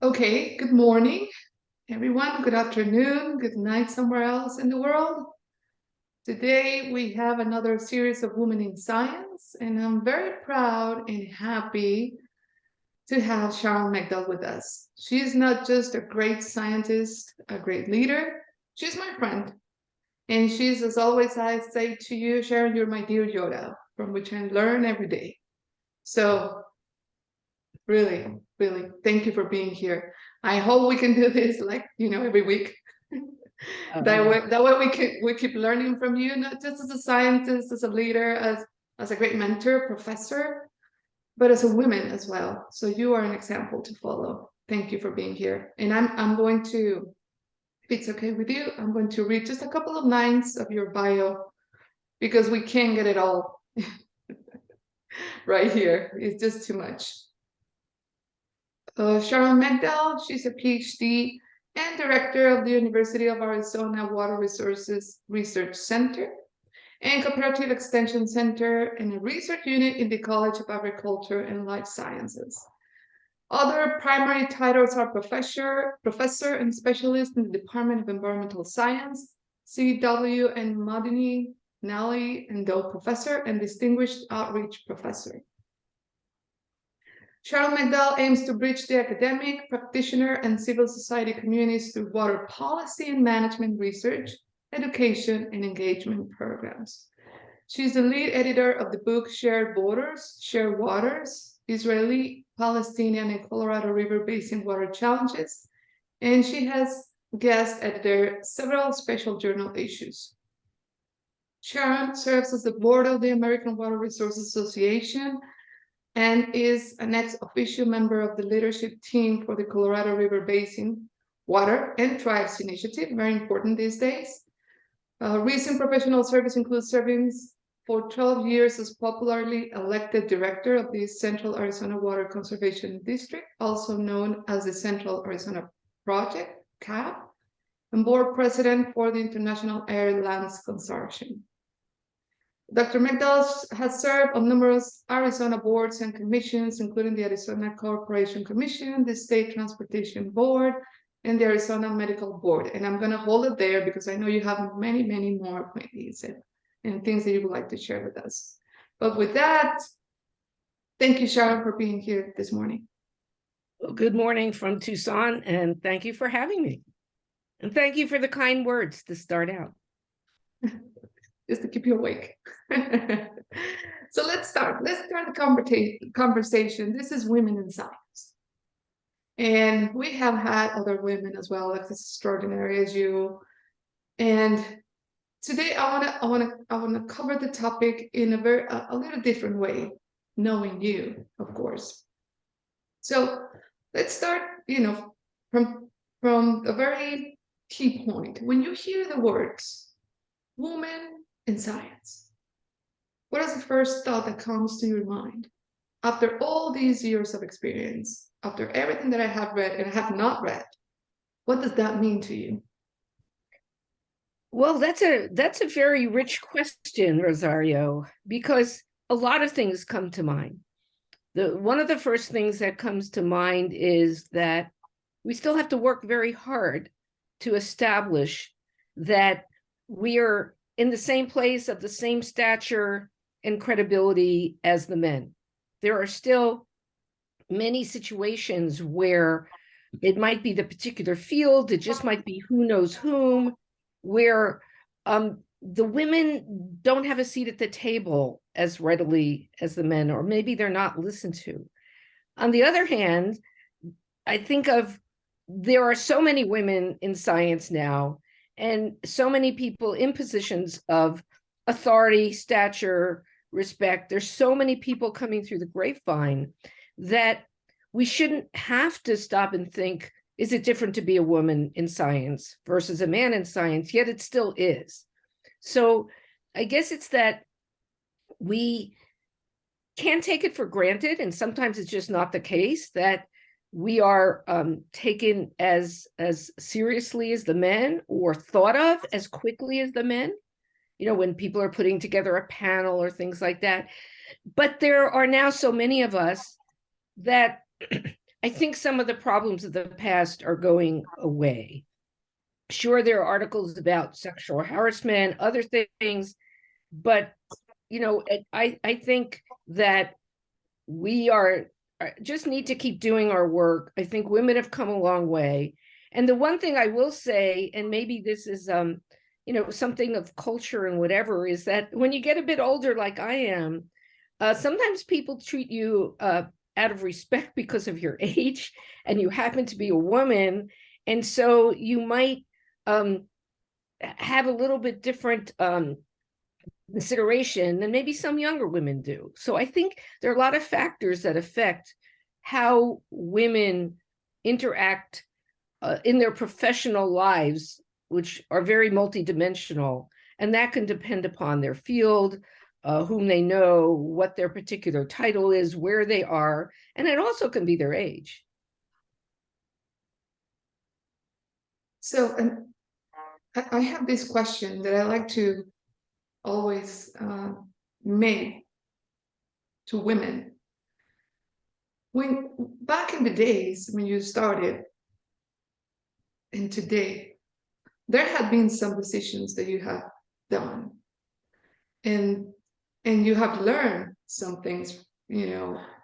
Okay, good morning, everyone. Good afternoon, good night somewhere else in the world. Today we have another series of Women in Science, and I'm very proud and happy to have Sharon Megdal with us. She's not just a great scientist, a great leader, she's my friend. And she's, as always, I say to you, Sharon, you're my dear Yoda, from which I learn every day. So really, really, thank you for being here. I hope we can do this every week. That way we keep learning from you, not just as a scientist, as a leader, as a great mentor, professor, but as a woman as well. So you are an example to follow. Thank you for being here. And I'm going to, if it's okay with you, I'm going to read just a couple of lines of your bio because we can't get it all right here. It's just too much. Sharon Megdal, she's a PhD and director of the University of Arizona Water Resources Research Center and Cooperative Extension Center and a research unit in the College of Agriculture and Life Sciences. Other primary titles are professor and specialist in the Department of Environmental Science, C.W. and Madini Nally and Doe Professor, and Distinguished Outreach Professor. Sharon Megdal aims to bridge the academic, practitioner, and civil society communities through water policy and management research, education, and engagement programs. She's the lead editor of the book Shared Borders, Shared Waters, Israeli, Palestinian, and Colorado River Basin Water Challenges, and she has guest edited several special journal issues. Sharon serves as the board of the American Water Resources Association and is an ex-officio member of the leadership team for the Colorado River Basin Water and Tribes Initiative, very important these days. Recent professional service includes serving for 12 years as popularly elected director of the Central Arizona Water Conservation District, also known as the Central Arizona Project, CAP, and board president for the International Air Lands Consortium. Dr. Megdal has served on numerous Arizona boards and commissions, including the Arizona Corporation Commission, the State Transportation Board, and the Arizona Medical Board. And I'm going to hold it there because I know you have many, many more appointments and things that you would like to share with us. But with that, thank you, Sharon, for being here this morning. Well, good morning from Tucson, and thank you for having me. And thank you for the kind words to start out. Just to keep you awake. So let's start the conversation. This is Women in Science. And we have had other women as well, like as extraordinary as you. And today I wanna cover the topic in a little different way, knowing you, of course. So let's start, from a very key point. When you hear the words woman in science, what is the first thought that comes to your mind? After all these years of experience, after everything that I have read and I have not read, what does that mean to you? Well, that's a very rich question, Rosario, because a lot of things come to mind. One of the first things that comes to mind is that we still have to work very hard to establish that we are in the same place, of the same stature and credibility as the men. There are still many situations where it might be the particular field, it just might be who knows whom, where the women don't have a seat at the table as readily as the men, or maybe they're not listened to. On the other hand, I think there are so many women in science now, and so many people in positions of authority, stature, respect. There's so many people coming through the grapevine that we shouldn't have to stop and think, is it different to be a woman in science versus a man in science? Yet it still is. So I guess it's that we can't take it for granted, and sometimes it's just not the case, that we are taken as seriously as the men, or thought of as quickly as the men. When people are putting together a panel or things like that. But there are now so many of us that I think some of the problems of the past are going away. Sure, there are articles about sexual harassment, other things, but I think that we just need to keep doing our work. I think women have come a long way. And the one thing I will say, and maybe this is something of culture and whatever, is that when you get a bit older like I am, sometimes people treat you out of respect because of your age, and you happen to be a woman, and so you might have a little bit different consideration than maybe some younger women do. So I think there are a lot of factors that affect how women interact in their professional lives, which are very multidimensional, and that can depend upon their field, whom they know, what their particular title is, where they are, and it also can be their age. So, and I have this question that I like to always make to women. When back in the days when you started, and today, there have been some decisions that you have done, and you have learned some things,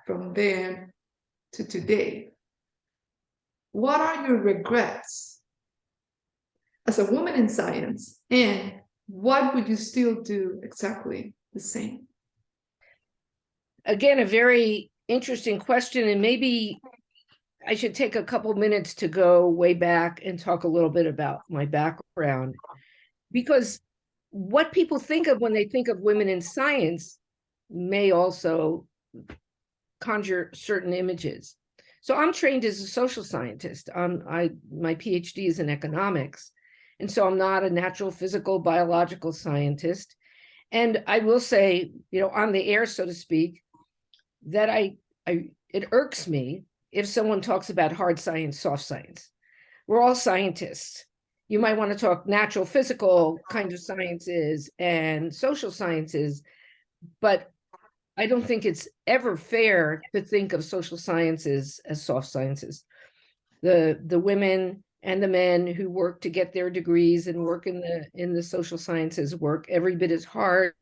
from then to today. What are your regrets as a woman in science, and what would you still do exactly the same? Again, a very interesting question, and maybe I should take a couple minutes to go way back and talk a little bit about my background, because what people think of when they think of women in science may also conjure certain images. So I'm trained as a social scientist. My PhD is in economics, and so I'm not a natural, physical, biological scientist. And I will say, on the air, so to speak, that it irks me if someone talks about hard science, soft science. We're all scientists. You might want to talk natural, physical kind of sciences and social sciences, but I don't think it's ever fair to think of social sciences as soft sciences. The women and the men who work to get their degrees and work in the social sciences work every bit as hard.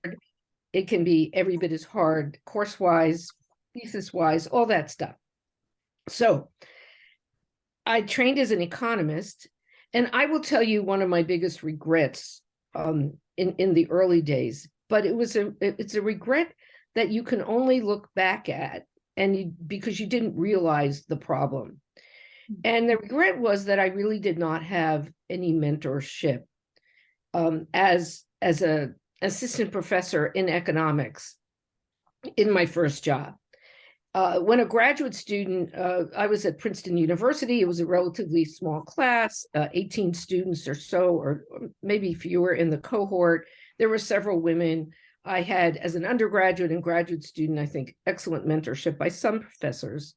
It can be every bit as hard, course-wise, thesis-wise, all that stuff. So I trained as an economist, and I will tell you one of my biggest regrets in the early days, but it's a regret that you can only look back at because you didn't realize the problem. And the regret was that I really did not have any mentorship as an assistant professor in economics in my first job. When a graduate student, I was at Princeton University. It was a relatively small class, 18 students or so, or maybe fewer in the cohort. There were several women. I had, as an undergraduate and graduate student, I think, excellent mentorship by some professors.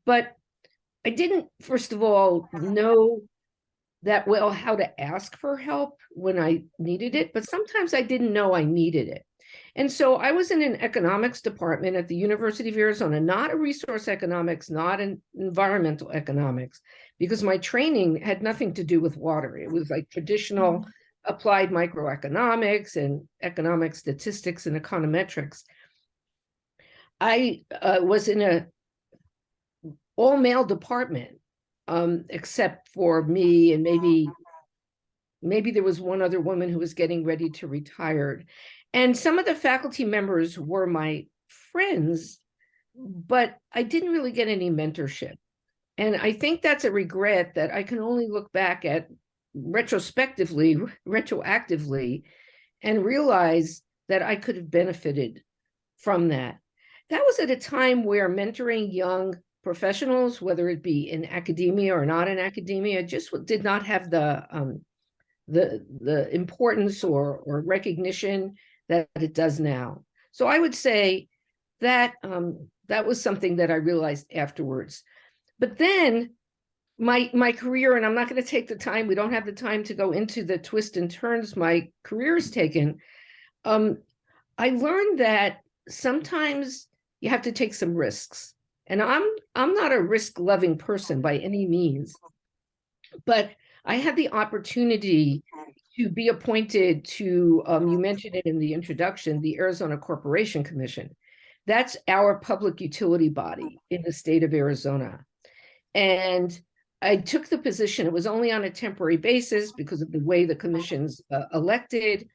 But I didn't, first of all, know that well how to ask for help when I needed it, but sometimes I didn't know I needed it. And so I was in an economics department at the University of Arizona, not a resource economics, not an environmental economics, because my training had nothing to do with water. It was like traditional applied microeconomics and economic statistics and econometrics. I was in a all-male department, except for me and maybe there was one other woman who was getting ready to retire. And some of the faculty members were my friends, but I didn't really get any mentorship. And I think that's a regret that I can only look back at retroactively, and realize that I could have benefited from that. That was at a time where mentoring young professionals, whether it be in academia or not in academia, just did not have the importance or recognition that it does now. So I would say that that was something that I realized afterwards. But then my career, and I'm not going to take the time, we don't have the time to go into the twists and turns my career has taken. I learned that sometimes you have to take some risks. And I'm not a risk-loving person by any means, but I had the opportunity to be appointed to, you mentioned it in the introduction, the Arizona Corporation Commission. That's our public utility body in the state of Arizona. And I took the position. It was only on a temporary basis because of the way the commission's elected.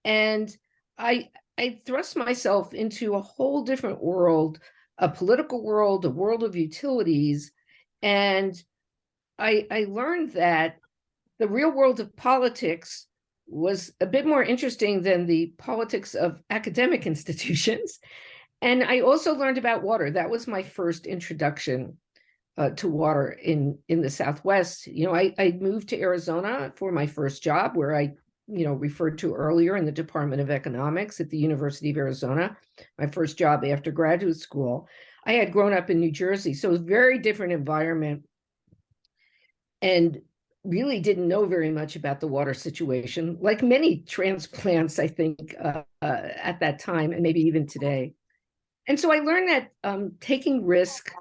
And I thrust myself into a whole different world, a political world, a world of utilities. And I learned that the real world of politics was a bit more interesting than the politics of academic institutions. And I also learned about water. That was my first introduction to water in the Southwest. I moved to Arizona for my first job, where I referred to earlier, in the Department of Economics at the University of Arizona, my first job after graduate school. I had grown up in New Jersey, so it was a very different environment, and really didn't know very much about the water situation, like many transplants, I think, at that time, and maybe even today. And so I learned that taking risk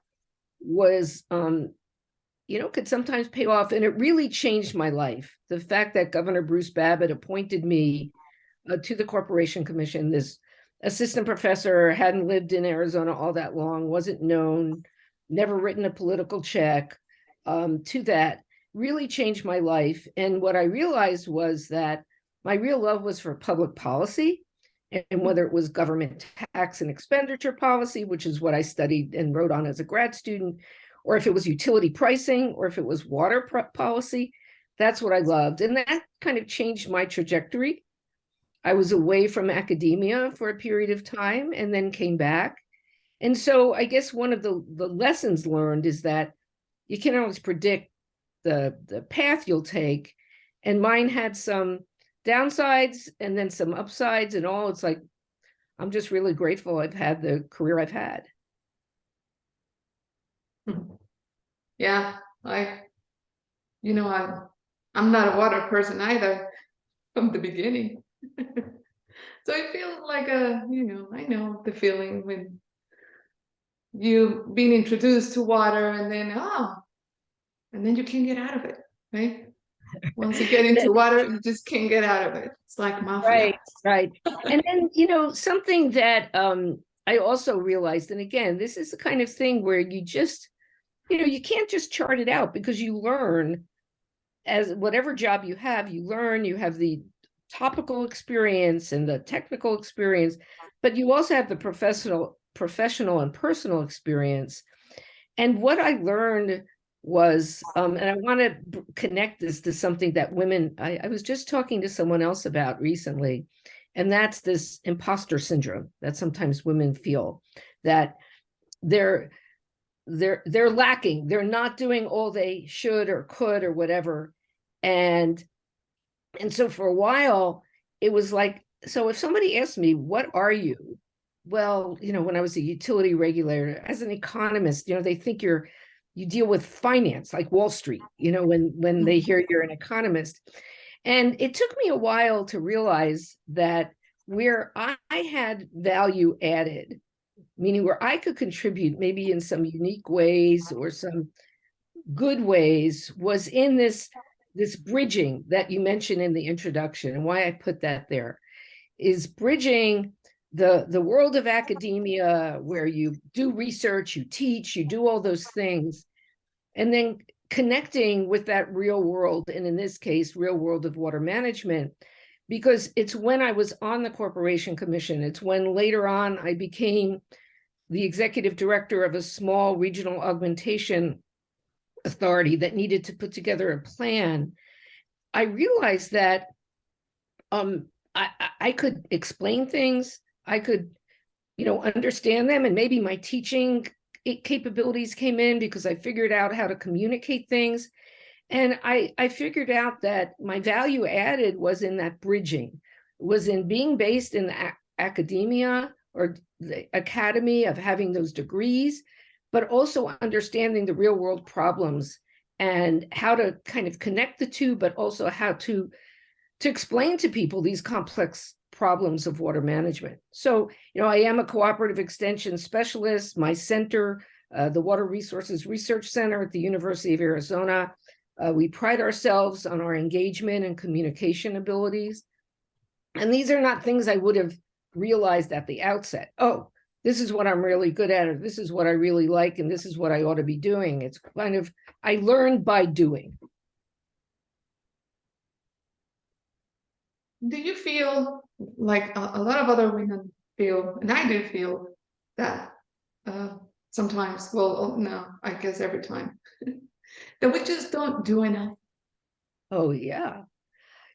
was, could sometimes pay off. And it really changed my life. The fact that Governor Bruce Babbitt appointed me to the Corporation Commission, this assistant professor, hadn't lived in Arizona all that long, wasn't known, never written a political check, to that really changed my life. And what I realized was that my real love was for public policy, and whether it was government tax and expenditure policy, which is what I studied and wrote on as a grad student, or if it was utility pricing, or if it was water policy, that's what I loved. And that kind of changed my trajectory. I was away from academia for a period of time and then came back. And so I guess one of the lessons learned is that you can't always predict the path you'll take. And mine had some downsides and then some upsides and all. It's like, I'm just really grateful I've had the career I've had. Yeah, I'm not a water person either from the beginning. So it feels like I know the feeling when you've been introduced to water and then you can't get out of it, right? Once you get into water, you just can't get out of it. It's like mafia. Right. And then, something that I also realized, and again, this is the kind of thing where you just, you can't just chart it out, because you learn, as whatever job you have, you have the topical experience and the technical experience, but you also have the professional and personal experience. And what I learned was, and I want to connect this to something that women, I was just talking to someone else about recently, and that's this imposter syndrome that sometimes women feel, that they're lacking, they're not doing all they should or could or whatever. And so for a while, it was like, so if somebody asked me, what are you? Well, when I was a utility regulator, as an economist, they think you deal with finance, like Wall Street, when they hear you're an economist. And it took me a while to realize that where I had value added, meaning where I could contribute maybe in some unique ways or some good ways, was in this bridging that you mentioned in the introduction. And why I put that there is bridging the world of academia, where you do research, you teach, you do all those things, and then connecting with that real world, and in this case, real world of water management, because it's when I was on the Corporation Commission, it's when later on I became the executive director of a small regional augmentation authority that needed to put together a plan. I realized that I could explain things, I could, understand them, and maybe my teaching capabilities came in because I figured out how to communicate things. And I figured out that my value added was in that bridging, was in being based in the academia or the academy, of having those degrees, but also understanding the real world problems and how to kind of connect the two, but also how to explain to people these complex problems of water management. So, I am a cooperative extension specialist. My center, the Water Resources Research Center at the University of Arizona, we pride ourselves on our engagement and communication abilities. And these are not things I would have realized at the outset. Oh, this is what I'm really good at, or this is what I really like, and this is what I ought to be doing. It's kind of, I learned by doing. Do you feel like a lot of other women feel, and I do feel that sometimes, well, no, I guess every time, that we just don't do enough? Oh, yeah.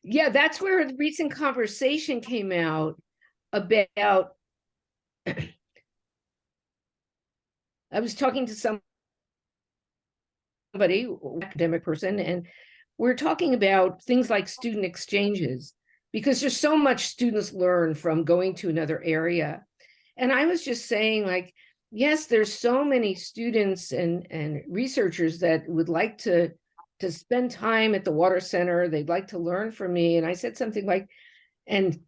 Yeah, that's where the recent conversation came out about, I was talking to somebody, academic person, and we're talking about things like student exchanges, because there's so much students learn from going to another area. And I was just saying, like, yes, there's so many students and researchers that would like to spend time at the water center. They'd like to learn from me. And I said something like, and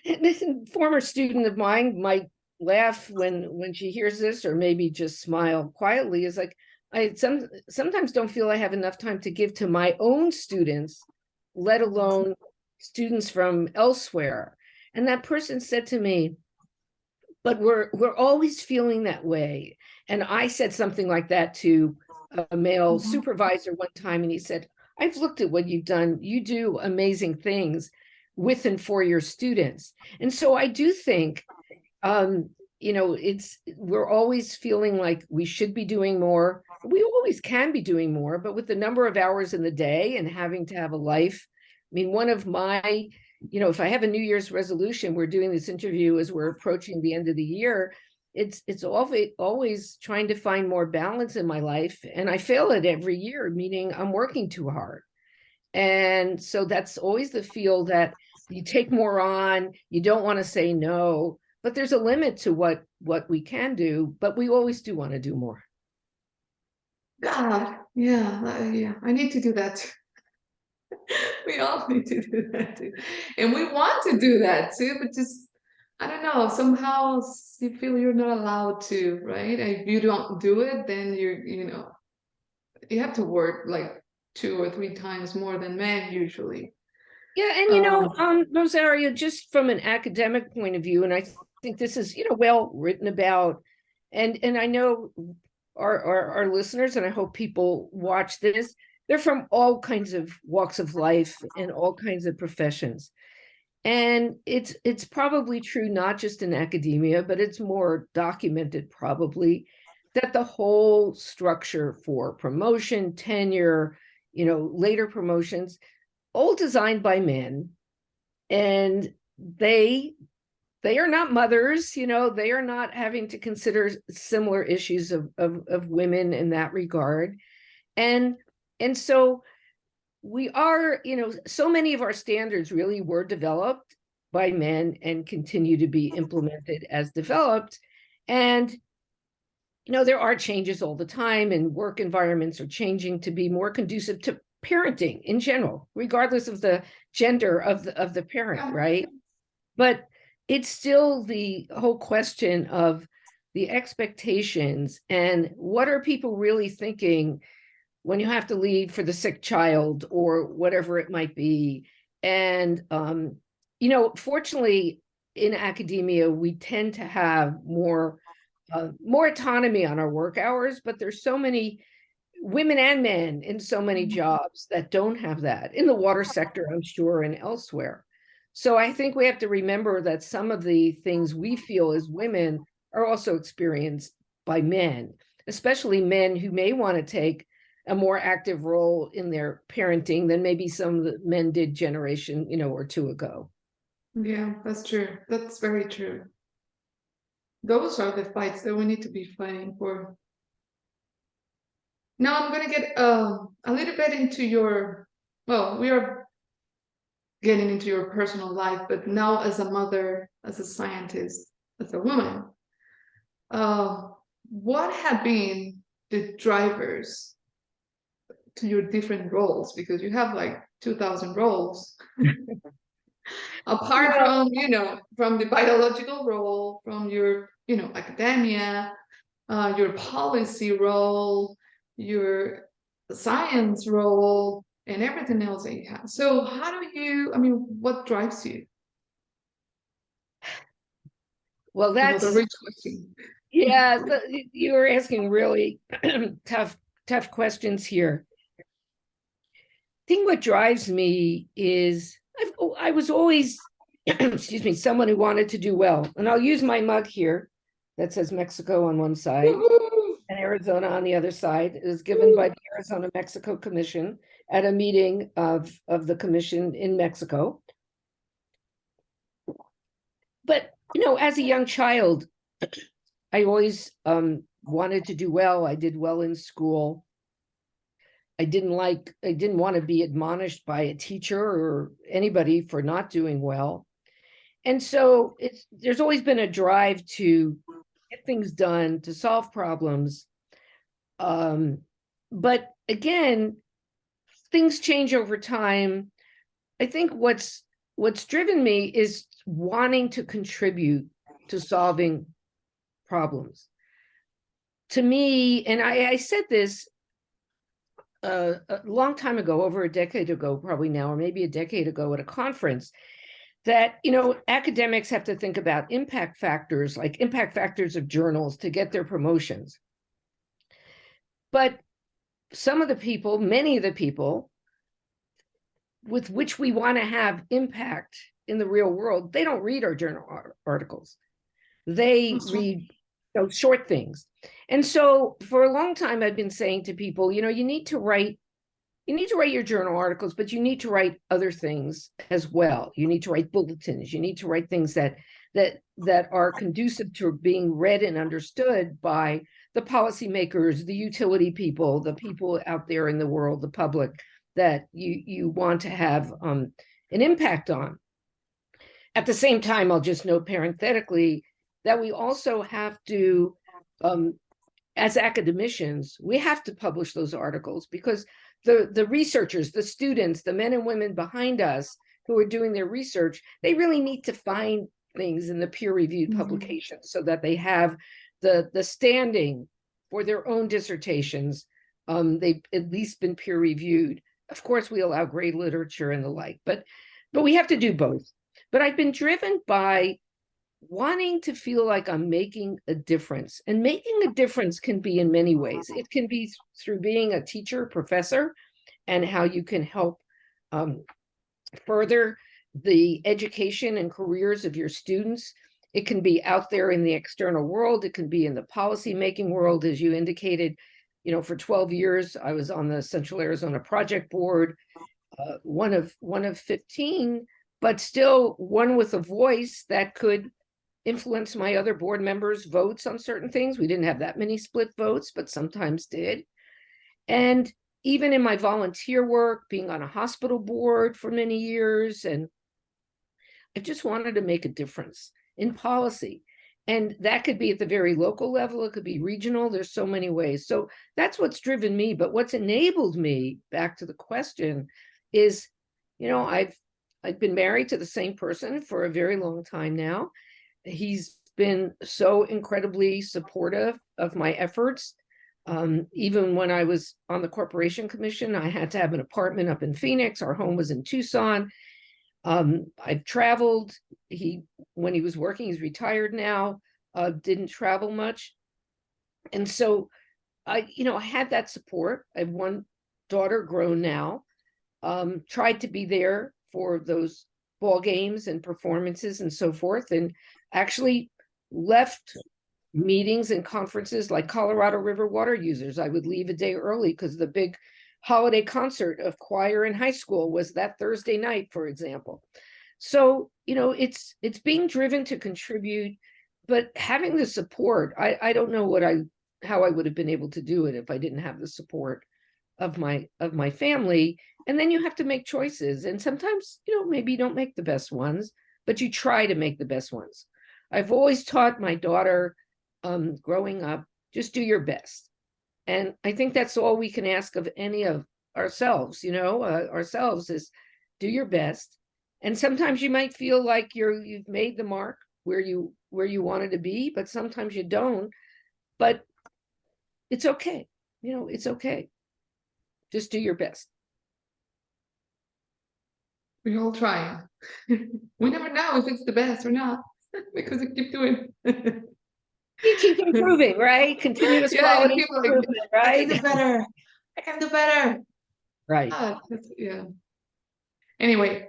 this former student of mine might laugh when she hears this, or maybe just smile quietly, is like, I sometimes don't feel I have enough time to give to my own students, let alone students from elsewhere. And that person said to me, but we're always feeling that way. And I said something like that to a male supervisor one time, and he said, I've looked at what you've done. You do amazing things with and for your students. And so I do think, we're always feeling like we should be doing more. We always can be doing more, but with the number of hours in the day and having to have a life, I mean, one of my, if I have a New Year's resolution, we're doing this interview as we're approaching the end of the year. It's always trying to find more balance in my life, and I fail it every year, meaning I'm working too hard. And so that's always the feel that you take more on, you don't want to say no, but there's a limit to what we can do, but we always do want to do more. God, yeah, I need to do that too. We all need to do that too. And we want to do that too, but just, I don't know, somehow you feel you're not allowed to, right? And if you don't do it, then you have to work like 2 or 3 times more than men usually. Yeah, and Rosario, just from an academic point of view, and I think this is, well written about, and I know our listeners, and I hope people watch this, they're from all kinds of walks of life and all kinds of professions. And it's probably true, not just in academia, but it's more documented probably, that the whole structure for promotion, tenure, later promotions, all designed by men, and they are not mothers, they are not having to consider similar issues of women in that regard. And so we are, so many of our standards really were developed by men and continue to be implemented as developed. And there are changes all the time, and work environments are changing to be more conducive to parenting in general, regardless of the gender of the parent, right? But it's still the whole question of the expectations and what are people really thinking when you have to leave for the sick child or whatever it might be. And fortunately in academia we tend to have more autonomy on our work hours, but there's so many women and men in so many jobs that don't have that, in the water sector, I'm sure, and elsewhere. So I think we have to remember that some of the things we feel as women are also experienced by men, especially men who may want to take a more active role in their parenting than maybe some of the men did generation, or two ago. Yeah, that's true. That's very true. Those are the fights that we need to be fighting for. Now I'm going to get a little bit into we are getting into your personal life, but now as a mother, as a scientist, as a woman, what have been the drivers to your different roles? Because you have like 2,000 roles. Apart from, from the biological role, from your, academia, your policy role, your science role, and everything else that you have. So how do you, what drives you? Well, Another that's, rich question. yeah, you were asking really tough questions here. I think what drives me is I was always, excuse me, someone who wanted to do well. And I'll use my mug here that says Mexico on one side and Arizona on the other side. It was given by the Arizona Mexico Commission at a meeting of the commission in Mexico. But, as a young child, I always wanted to do well. I did well in school. I didn't want to be admonished by a teacher or anybody for not doing well. And so there's always been a drive to get things done, to solve problems. But again, things change over time. I think what's driven me is wanting to contribute to solving problems. To me, and I said this a long time ago, over a decade ago, probably now, or maybe a decade ago at a conference, that, academics have to think about impact factors, like impact factors of journals to get their promotions. But many of the people with which we want to have impact in the real world, they don't read our journal articles. They read those short things. And so for a long time, I've been saying to people, you need to write your journal articles, but you need to write other things as well. You need to write bulletins. You need to write things that are conducive to being read and understood by the policymakers, the utility people, the people out there in the world, the public that you want to have an impact on. At the same time, I'll just note parenthetically that we also have to, as academicians, we have to publish those articles because the researchers, the students, the men and women behind us who are doing their research, they really need to find things in the peer-reviewed publications so that they have the standing for their own dissertations. They've at least been peer-reviewed. Of course, we allow grade literature and the like, but we have to do both. But I've been driven by wanting to feel like I'm making a difference. And making a difference can be in many ways. It can be through being a teacher, professor, and how you can help further the education and careers of your students. It can be out there in the external world. It can be in the policy-making world, as you indicated. For 12 years, I was on the Central Arizona Project Board, one of 15, but still one with a voice that could influence my other board members' votes on certain things. We didn't have that many split votes, but sometimes did. And even in my volunteer work, being on a hospital board for many years, and I just wanted to make a difference in policy. And that could be at the very local level, it could be regional, there's so many ways. So that's what's driven me. But what's enabled me, back to the question, is, I've been married to the same person for a very long time now. He's been so incredibly supportive of my efforts. Even when I was on the Corporation Commission, I had to have an apartment up in Phoenix. Our home was in Tucson. I've traveled. When he was working, he's retired now, didn't travel much. And so I had that support. I have one daughter, grown now, tried to be there for those ball games and performances and so forth, and actually left meetings and conferences like Colorado River water users. I would leave a day early because the big holiday concert of choir in high school was that Thursday night, for example. So, it's being driven to contribute, but having the support, I don't know how I would have been able to do it if I didn't have the support of my family. And then you have to make choices. And sometimes, maybe you don't make the best ones, but you try to make the best ones. I've always taught my daughter, growing up, just do your best. And I think that's all we can ask of any of ourselves, ourselves is do your best. And sometimes you might feel like you've made the mark where you wanted to be, but sometimes you don't. But it's okay. It's okay. Just do your best. We're all trying. We never know if it's the best or not because we keep doing. You keep improving, right? Continuous Yeah, you quality keep like, improvement, I can right? do better. I can do better. Right. Yeah. Anyway,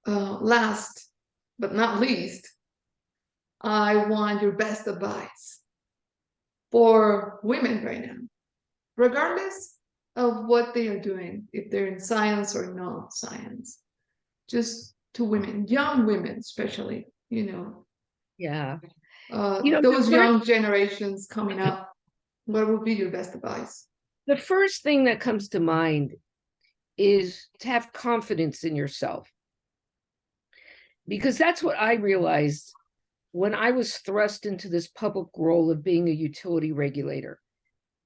last but not least, I want your best advice for women right now, regardless of what they are doing, if they're in science or not science, just to women, young women, especially, Yeah. those young generations coming up. What would be your best advice? The first thing that comes to mind is to have confidence in yourself. Because that's what I realized when I was thrust into this public role of being a utility regulator.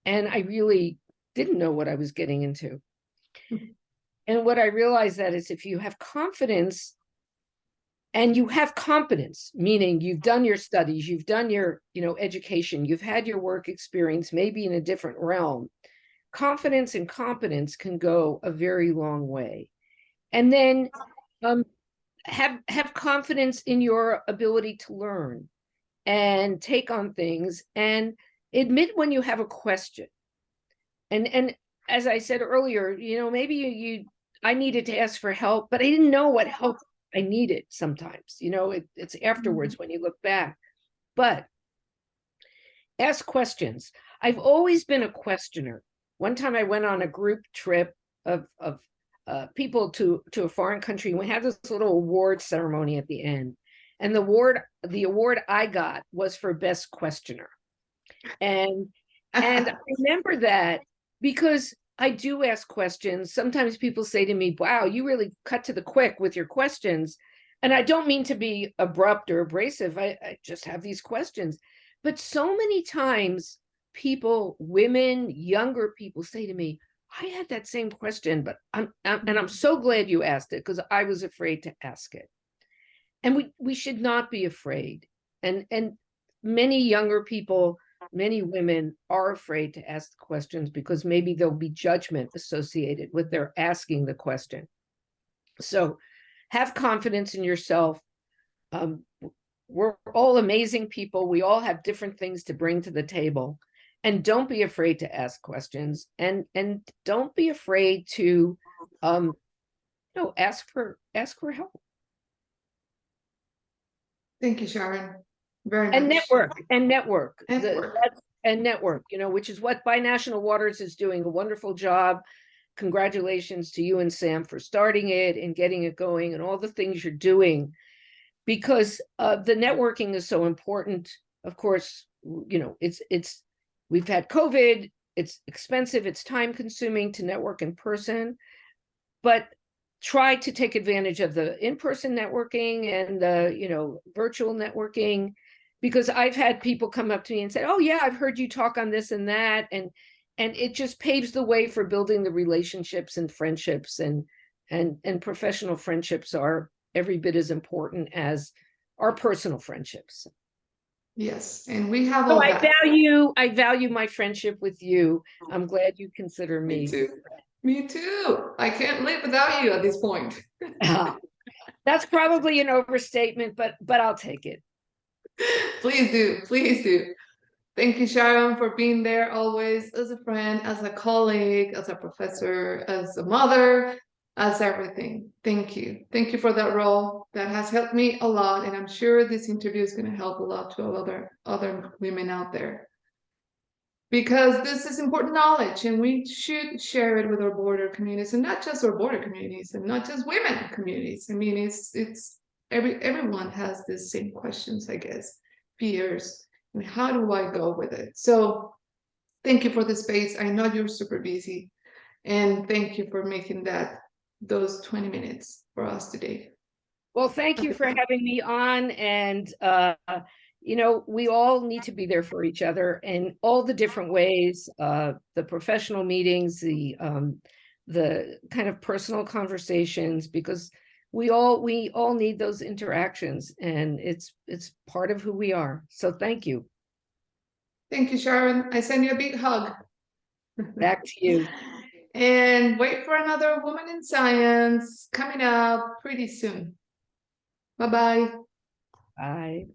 And I really didn't know what I was getting into. And what I realized that is if you have confidence and you have competence, meaning you've done your studies, you've done your, education, you've had your work experience, maybe in a different realm, confidence and competence can go a very long way. And then have confidence in your ability to learn and take on things, and admit when you have a question. And as I said earlier, maybe I needed to ask for help, but I didn't know what help I needed sometimes. It's afterwards when you look back. But ask questions. I've always been a questioner. One time I went on a group trip of people to a foreign country. We had this little award ceremony at the end. And the award I got was for best questioner. And I remember that because I do ask questions. Sometimes people say to me, wow, you really cut to the quick with your questions. And I don't mean to be abrupt or abrasive. I just have these questions. But so many times people, women, younger people say to me, I had that same question, but I'm so glad you asked it because I was afraid to ask it. And we should not be afraid. And many younger people, many women are afraid to ask the questions because maybe there'll be judgment associated with their asking the question. So have confidence in yourself. We're all amazing people. We all have different things to bring to the table. And don't be afraid to ask questions. And don't be afraid to ask for help. Thank you, Sharon. Very much. And network. And network, which is what Binational Waters is doing a wonderful job. Congratulations to you and Sam for starting it and getting it going and all the things you're doing, because the networking is so important. Of course, it's we've had COVID, it's expensive, it's time consuming to network in person, but try to take advantage of the in-person networking and the, virtual networking, because I've had people come up to me and say, oh yeah, I've heard you talk on this and that. And it just paves the way for building the relationships and friendships, and professional friendships are every bit as important as our personal friendships. Yes, and we have all that. I value my friendship with you. I'm glad you consider me. Me too. Me too. I can't live without you at this point. That's probably an overstatement, but I'll take it. Please do. Please do. Thank you, Sharon, for being there always as a friend, as a colleague, as a professor, as a mother, as everything. Thank you. Thank you for that role. That has helped me a lot, and I'm sure this interview is going to help a lot to other women out there. Because this is important knowledge, and we should share it with our border communities, and not just our border communities, and not just women communities. I mean, it's everyone has the same questions, I guess, fears, and how do I go with it? So thank you for the space. I know you're super busy, and thank you for making those 20 minutes for us today. Well, thank you for having me on, and we all need to be there for each other in all the different ways, the professional meetings, the kind of personal conversations, because we all need those interactions, and it's part of who we are. So thank you. Thank you, Sharon. I send you a big hug. Back to you. And wait for another Woman in Science coming up pretty soon. Bye-bye. Bye.